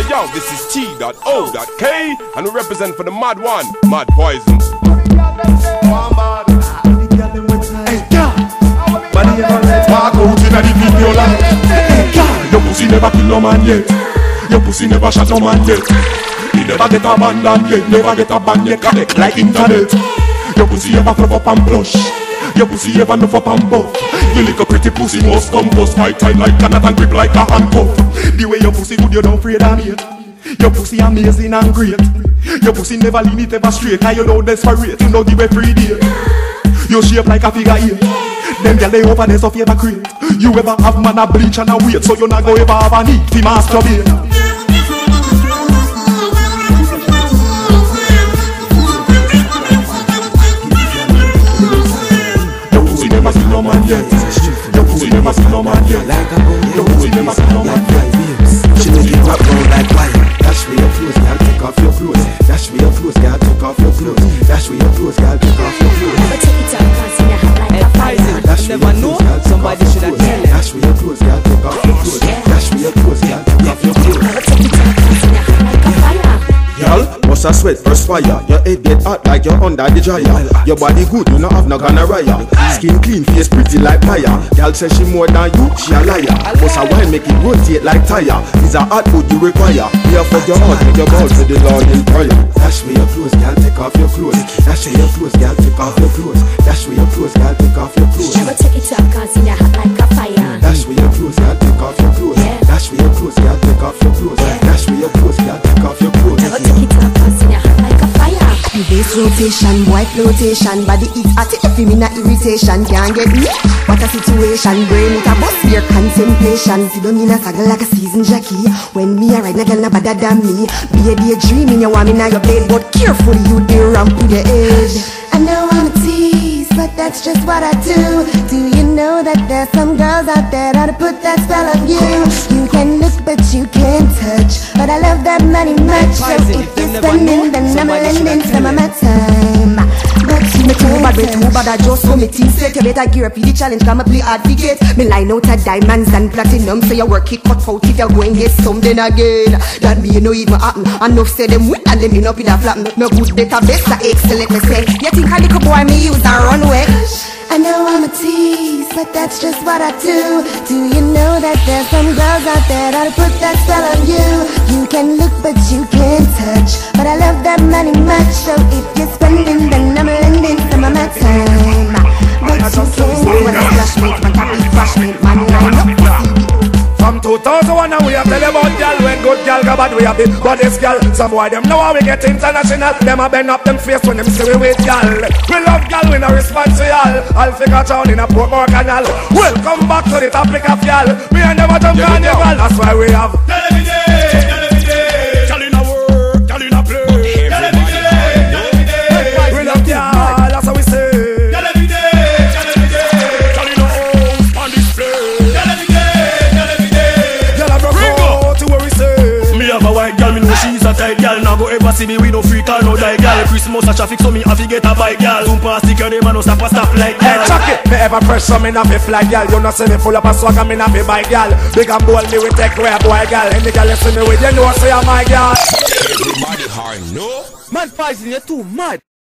Yo, this is T.O.K, and we represent for the mad one, Mad Poison. Walk out inna the video like, hey, girl, your pussy never kill no man yet. Your pussy never shot no man yet. You never get abandoned yet, never get abandoned yet. Connect like internet. Your pussy ever flop up and blush. Your pussy ever nuff up and buff. You little pretty pussy must come bust. Fight tight like canat and grip like a handcuff. The way your pussy good, you don't afraid of me. Your pussy amazing and great. Your pussy never lean it ever straight. Now you don't desperate, you know give a free deal. You shape like a figure eight. Them girl they over there so you ever create. You ever have man a bleach and a wait, so you not go ever have a need to masturbate. Your pussy never see no man yet. Your pussy never see no man yet. Your pussy never see no man yet. She make it rap round like wire. Dash me your clothes, girl, take off your clothes. Dash me your clothes, girl, take off your clothes. Dash me your clothes, girl, take off your clothes. Never take it up, cause you have like a fire. Dash me never know, somebody should have tell them. Dash me your clothes, girl, take off your clothes. Dash me your clothes, girl, take off your clothes. Never take it up, cause you have like a fire. Girl, bust a sweat, perspire. Your head get hot like you're under the dryer. Your body good, you not have no gonorrhea. Skin clean, face pretty like fire. Girl says she more than you, she a liar. Bust a wine, make it rotate like tire. It's a hot food you require. Here for your heart, make your balls to the Lord in prayer. Dash me your clothes, girl, take off your clothes. Dash me your clothes, girl, take off your clothes. Dash me your clothes, girl, take off your clothes. Never take it up, cause you have like a fire. Dash me your clothes, girl, take off your clothes. Dash me your clothes, girl, take off your clothes. Dash me your clothes, girl, take off your clothes. Never take it up, cause you have like a fire. The bass rotation, boy flotation. Body it's hot, it feel me not irritation. Can't get me, what a situation. Brain it a bust, your contemplation. See don't mean a saga like a seasoned jockey. When me a ride, no girl no better than me. Be a daydreaming, you want me now your blade, but carefully you dare ramp to the edge. I know I'm a tease, but that's just what I do. Do you know that there's some girls out there that'll put that spell on you? You can look but you can't touch, but I love that money much. So if you're spending, then I'm lending some of my time. But you me too bad, way too bad, I just so me team straight. You better gear up for the challenge, come and play hard to get. Me line out of diamonds and platinum, so your work it cut out if you're going get something again. That me no even happen, enough say them win and them in up in a flap. No good database, that excellent me say. You think a little boy me use a runway? I know I'm a tease, but that's just what I do. Do you know that there's some girls out there that'll put that spell on you? You can look but you can't touch, but I love that money much. So if you're spending, then I'm lending some of my time. But you can't when I flashmate, my happy flashmate, man line up. From 2001 and we have tell you about girl. When good girl go bad, we have the baddest girl. Some boy them know how we get international. Them a bend up them face when them see we with girl. We love girl, we no response to y'all. I'll figure town in a Portmore canal. Welcome back to the topic of y'all. We ain't never jump carnival. That's why we have girl every day, girl every day. Girl in a work, girl in a play. Girl every day, girl every day. We love y'all, that's how we say. Girl every day, girl every day. Girl in a house on display. Girl every day. Have a white girl, me know she's a tight girl. Now go ever see me with no freak or no die girl. Christmas a traffic, so me have to get a bike girl. Soon pass the curve, man, no stop like girl. Hey, chuck it, me ever fresh, so me not be fly girl. You not see me full up a swag, and me not be bike girl. Big and bold, me we take away a boy girl. Any girl you see me with, you know say I'm my girl. Everybody hard, no? Man, Poison, you're too mad.